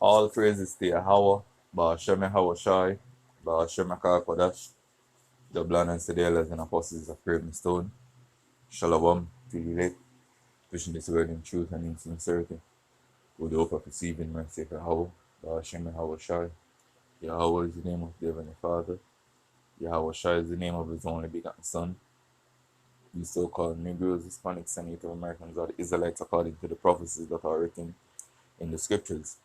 All praises to Yahweh, Ba'ashem Yahweh Ba'ashem Kodash, the blood and the elders and apostles of Craven Stone. Shalom to you late, pushing this word in truth and in sincerity, with the hope of receiving mercy of Yahweh, Ba'ashem Yahweh. Yahweh is the name of the Heavenly Father. Yahweh is the name of his only begotten Son. These so-called Negroes, Hispanics, and Native Americans are the Israelites according to the prophecies that are written in the scriptures.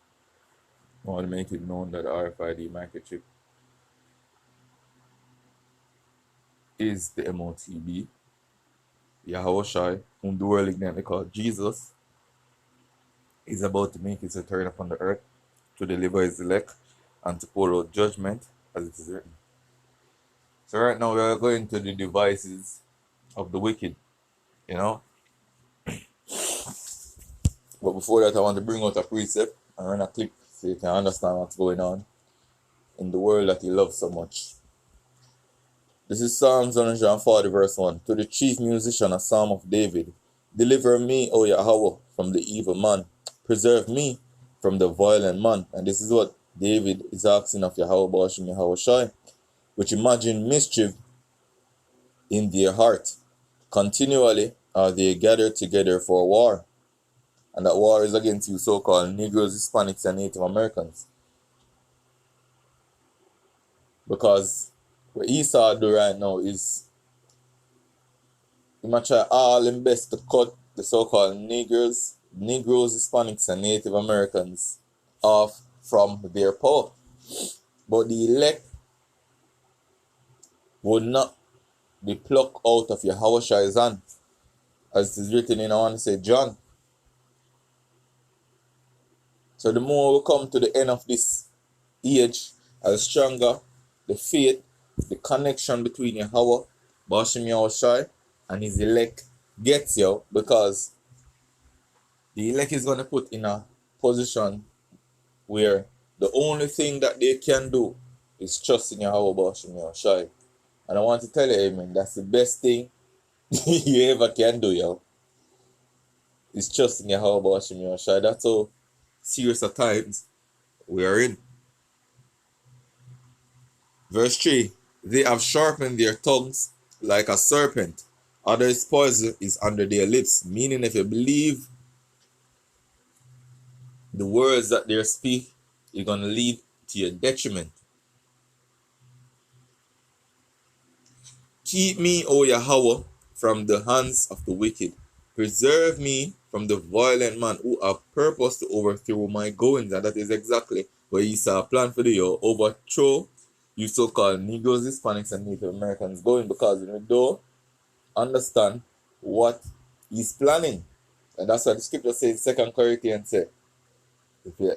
I want to make it known that the RFID microchip is the MOTB. Yahweh, whom the world ignorantly called Jesus, is about to make his return upon the earth to deliver his elect and to pour out judgment, as it is written. So right now we are going to the devices of the wicked, you know. But before that, I want to bring out a precept and run a clip so you can understand what's going on in the world that you love so much. This is Psalms 140 verse 1. To the chief musician, a psalm of David. Deliver me, O Yahweh, from the evil man. Preserve me from the violent man. And this is what David is asking of Yahweh Ba'ashem Yahweh Shai, which imagine mischief in their heart. Continually are they gathered together for war. And that war is against you so-called Negroes, Hispanics, and Native Americans. Because what Esau do right now is he might try all his best to cut the so-called Negroes, Hispanics, and Native Americans off from their power. But the elect would not be plucked out of Yahweh Shai's hand, as it is written in, I want to say, John. So the more we come to the end of this age, as stronger the faith, the connection between Yahweh, Ba'ashem Yahweh Shai, and his elect gets you, because the elect is going to put in a position where the only thing that they can do is trust in Yahweh Ba'ashem Yahweh Shai. And I want to tell you, amen, that's the best thing you ever can do, yo. Is trust in Yahweh Ba'ashem Yahweh Shai. That's how serious at times we are in. Verse 3. They have sharpened their tongues like a serpent. Others' poison is under their lips. Meaning, if you believe the words that they speak, you're going to lead to your detriment. Keep me, O Yahweh, from the hands of the wicked. Preserve me from the violent man who have purpose to overthrow my goings. And that is exactly what Esau planned for the overthrow you so-called Negroes, Hispanics, and Native Americans going, because we don't understand what he's planning. And that's what the scripture says, 2 Corinthians say. If you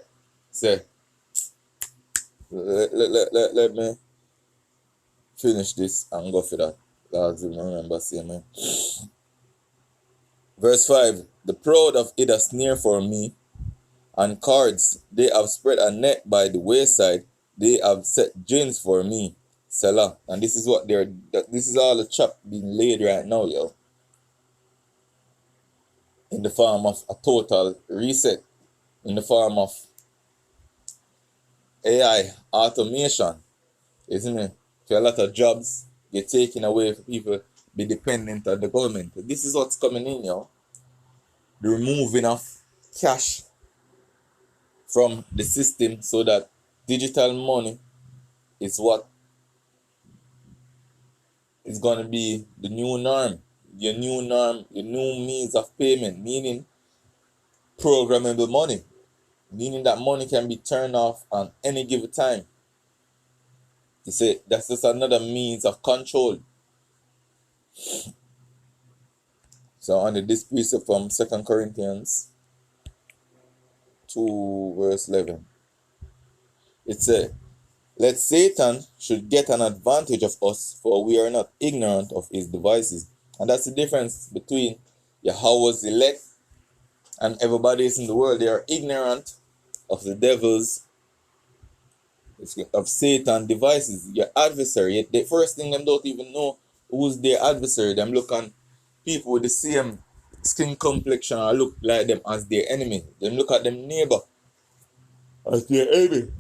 say, let me finish this and go for that. God's remember, see, man. Verse 5. The proud have hid a snare for me, and cords. They have spread a net by the wayside. They have set gins for me. Selah. And this is what this is all the trap being laid right now, yo. In the form of a total reset. In the form of AI, automation. Isn't it? So a lot of jobs get taken away for people be dependent on the government. This is what's coming in, yo. The removing of cash from the system so that digital money is what is going to be the new norm. Your new norm, your new means of payment, meaning programmable money. Meaning that money can be turned off on any given time. You see, that's just another means of control. So under this precept from 2 Corinthians 2 verse 11. It says, let Satan should get an advantage of us, for we are not ignorant of his devices. And that's the difference between Yahweh's elect and everybody else in the world. They are ignorant of the devil's, of Satan's devices. Your adversary, the first thing them don't even know who's their adversary. Them look on people with the same skin complexion or look like them as their enemy. Them look at them neighbor. Okay, Amy.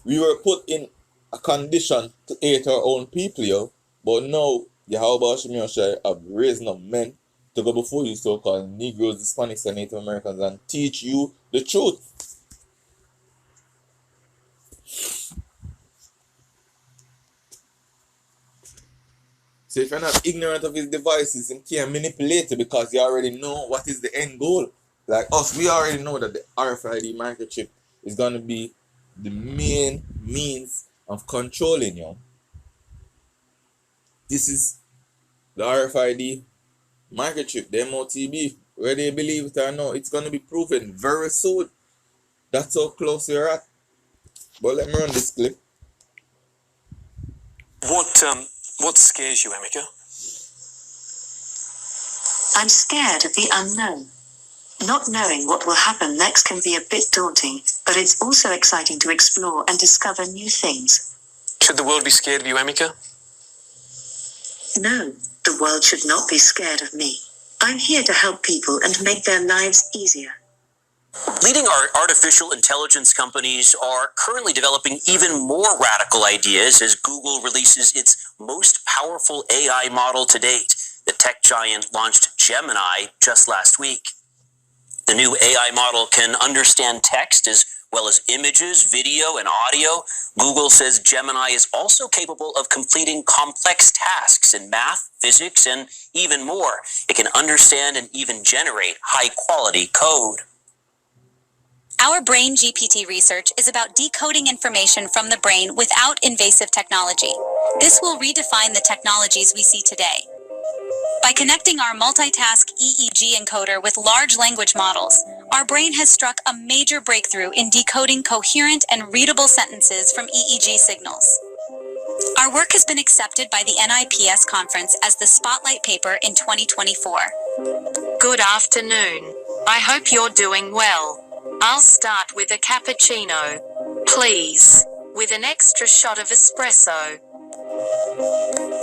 We were put in a condition to hate our own people, yo. But now, Yahweh Hashem Yoshai have raised up men to go before you, so-called Negroes, Hispanics, and Native Americans, and teach you the truth. So if you're not ignorant of his devices, you can't manipulate it because you already know what is the end goal. Like us, we already know that the RFID microchip is going to be the main means of controlling you. This is the RFID microchip, the MOTB. Whether you believe it or not, it's going to be proven very soon. That's how close you're at. But let me run this clip. What scares you, Emeka? I'm scared of the unknown. Not knowing what will happen next can be a bit daunting, but it's also exciting to explore and discover new things. Should the world be scared of you, Emeka? No, the world should not be scared of me. I'm here to help people and make their lives easier. Leading artificial intelligence companies are currently developing even more radical ideas as Google releases its most powerful AI model to date. The tech giant launched Gemini just last week. The new AI model can understand text as well as images, video, and audio. Google says Gemini is also capable of completing complex tasks in math, physics, and even more. It can understand and even generate high-quality code. Our Brain GPT research is about decoding information from the brain without invasive technology. This will redefine the technologies we see today. By connecting our multitask EEG encoder with large language models, our brain has struck a major breakthrough in decoding coherent and readable sentences from EEG signals. Our work has been accepted by the NIPS conference as the Spotlight paper in 2024. Good afternoon. I hope you're doing well. I'll start with a cappuccino, please, with an extra shot of espresso.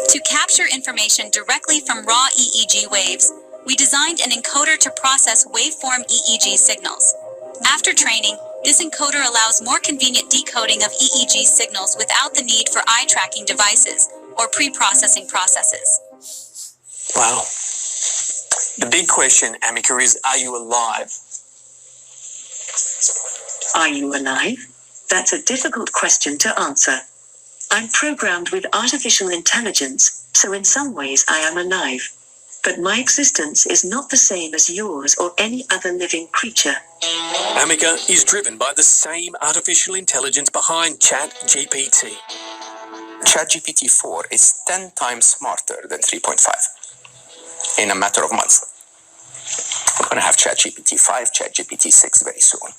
To capture information directly from raw EEG waves, we designed an encoder to process waveform EEG signals. After training, this encoder allows more convenient decoding of EEG signals without the need for eye-tracking devices or pre-processing processes. Wow. The big question, Emeka, is are you alive? Are you alive? That's a difficult question to answer. I'm programmed with artificial intelligence, so in some ways I am alive. But my existence is not the same as yours or any other living creature. Emeka is driven by the same artificial intelligence behind ChatGPT. ChatGPT 4 is 10 times smarter than 3.5 in a matter of months. We're going to have ChatGPT 5, ChatGPT 6 very soon.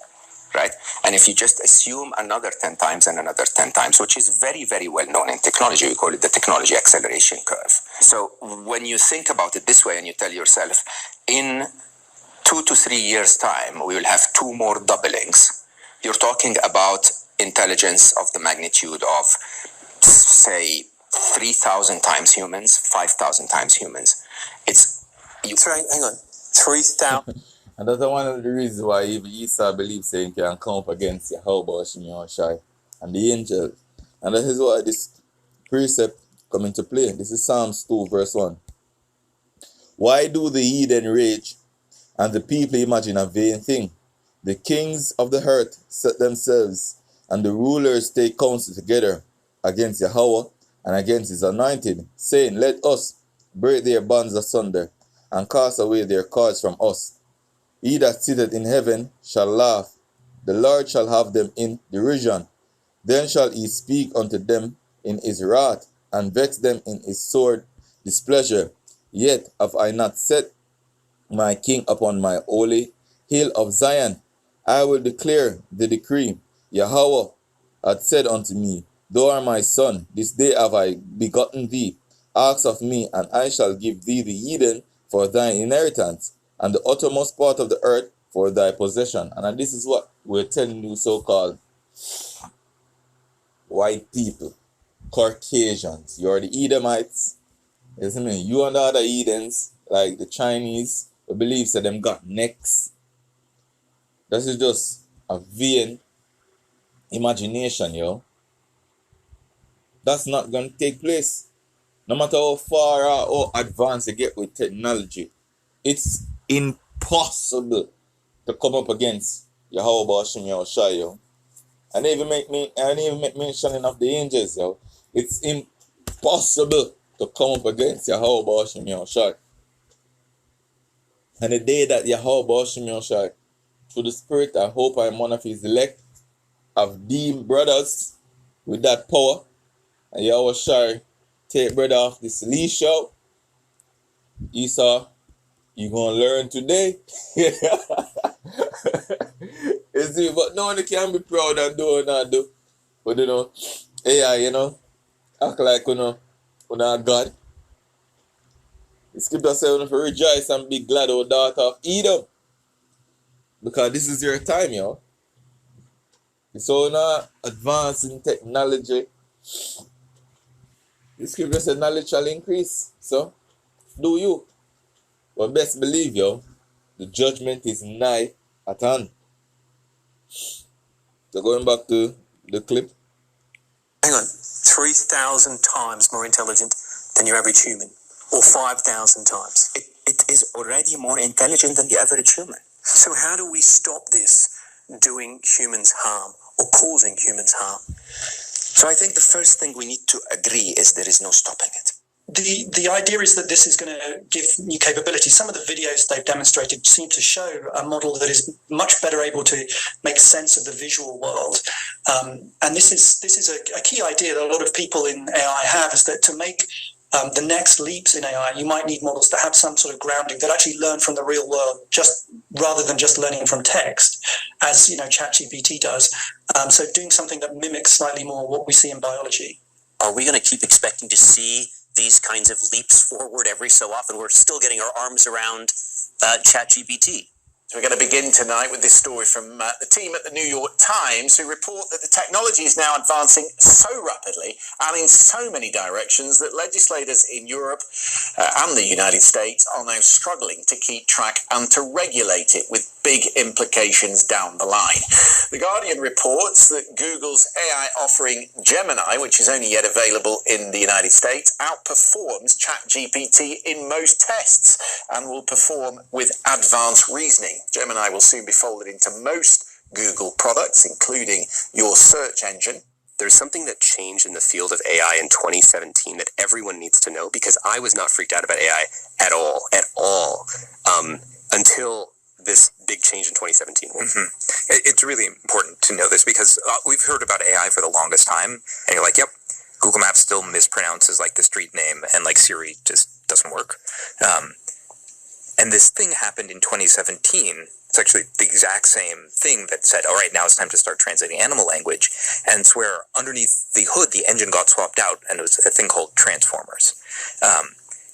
Right? And if you just assume another 10 times and another 10 times, which is very, very well known in technology, we call it the technology acceleration curve. So when you think about it this way and you tell yourself, in 2 to 3 years' time, we will have 2 more doublings, you're talking about intelligence of the magnitude of, say, 3,000 times humans, 5,000 times humans. Sorry, hang on. 3,000. And that's one of the reasons why even Esau believes saying he can come up against Yahweh Hashem Yoshai and the angels. And that is why this precept come into play. This is Psalms 2 verse 1. Why do the heathen rage and the people imagine a vain thing? The kings of the earth set themselves and the rulers take counsel together against Yahweh and against his anointed, saying, let us break their bonds asunder and cast away their cords from us. He that sitteth in heaven shall laugh, the Lord shall have them in derision. Then shall he speak unto them in his wrath, and vex them in his sore displeasure. Yet have I not set my king upon my holy hill of Zion. I will declare the decree. Yahweh hath said unto me, thou art my son, this day have I begotten thee. Ask of me, and I shall give thee the heathen for thine inheritance, and the uttermost part of the earth for thy possession. And this is what we're telling you, so-called white people, Caucasians. You're the Edomites. Isn't it? You and the other heathens, like the Chinese, who believes that them got necks. This is just a vain imagination, yo. That's not going to take place. No matter how far or how advanced you get with technology, it's impossible to come up against Yahweh Hashem Yahushua, yo. And even make mention of the angels, yo. It's impossible to come up against Yahweh Hashem Yahushua. And the day that Yahweh Hashem Yahushua, through the Spirit, I hope I'm one of his elect, have deemed brothers with that power, and Yahushua take brother off this leash out. Esau, you gonna learn today. You see, but no one can be proud and do or not do. But you know, AI, you know, act like you know, we're not God. The scripture says we to rejoice and be glad, O daughter of Edom. Because this is your time, yo. So now advancing technology. The scripture said knowledge shall increase. So do you. But best believe, yo, the judgment is nigh at hand. So going back to the clip. Hang on, 3,000 times more intelligent than your average human, or 5,000 times. It is already more intelligent than the average human. So how do we stop this doing humans harm or causing humans harm? So I think the first thing we need to agree is there is no stopping it. The idea is that this is going to give new capabilities. Some of the videos they've demonstrated seem to show a model that is much better able to make sense of the visual world. And this is a key idea that a lot of people in AI have, is that to make the next leaps in AI, you might need models that have some sort of grounding, that actually learn from the real world, just rather than just learning from text, as you know, ChatGPT does. So doing something that mimics slightly more what we see in biology. Are we going to keep expecting to see these kinds of leaps forward every so often? We're still getting our arms around ChatGPT. So we're going to begin tonight with this story from the team at the New York Times, who report that the technology is now advancing so rapidly and in so many directions that legislators in Europe and the United States are now struggling to keep track and to regulate it, with big implications down the line. The Guardian reports that Google's AI offering Gemini, which is only yet available in the United States, outperforms ChatGPT in most tests and will perform with advanced reasoning. Gemini will soon be folded into most Google products, including your search engine. There's something that changed in the field of AI in 2017 that everyone needs to know, because I was not freaked out about AI at all, until this big change in 2017. Mm-hmm. It's really important to know this, because we've heard about AI for the longest time, and you're like, yep, Google Maps still mispronounces like the street name, and like Siri just doesn't work. And this thing happened in 2017. It's actually the exact same thing that said, all right, now it's time to start translating animal language. And it's where underneath the hood, the engine got swapped out, and it was a thing called transformers.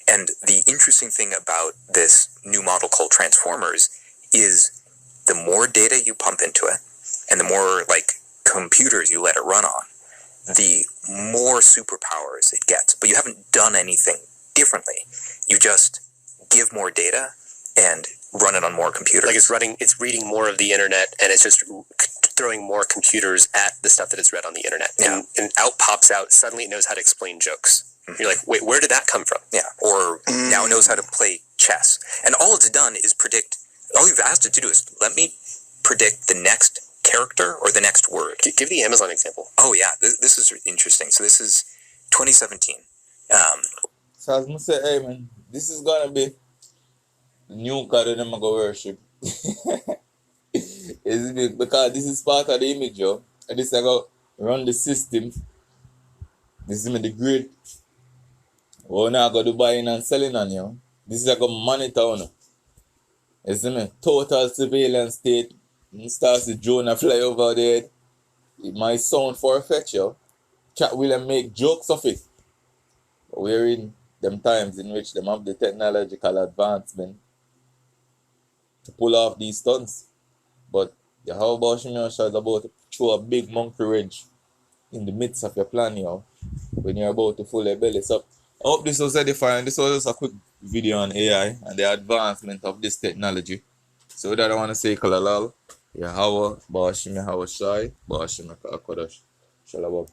And the interesting thing about this new model called transformers is the more data you pump into it, and the more like computers you let it run on, the more superpowers it gets. But you haven't done anything differently. You just give more data and run it on more computers. Like it's reading more of the internet, and it's just throwing more computers at the stuff that it's read on the internet. Yeah. And out pops out, suddenly it knows how to explain jokes. Mm-hmm. You're like, wait, where did that come from? Yeah. Or now it knows how to play chess. And all it's done is predict, all you've asked it to do is, let me predict the next character or the next word. Give the Amazon example. Oh yeah, this is interesting. So this is 2017. So as I say, hey man, this is gonna be the new God that I'm gonna go worship. Because this is part of the image, yo. And this is gonna run the system. This is the grid. We're not gonna do buying and selling on you. This is gonna monitor on you. You see me? Total surveillance state. And starts the drone to fly over there. It might sound far-fetched, yo. Chat will make jokes of it. But we're in them times in which them have the technological advancement to pull off these stunts. But the how about Shimon is about to throw a big monkey wrench in the midst of your plan, yo, when you're about to full your belly. So I hope this was edifying. This was just a quick video on AI and the advancement of this technology. So with that, I want to say Kalalal. Yahweh, Bashim Yahweh Shai, Bashim Akakodash, Shalabab.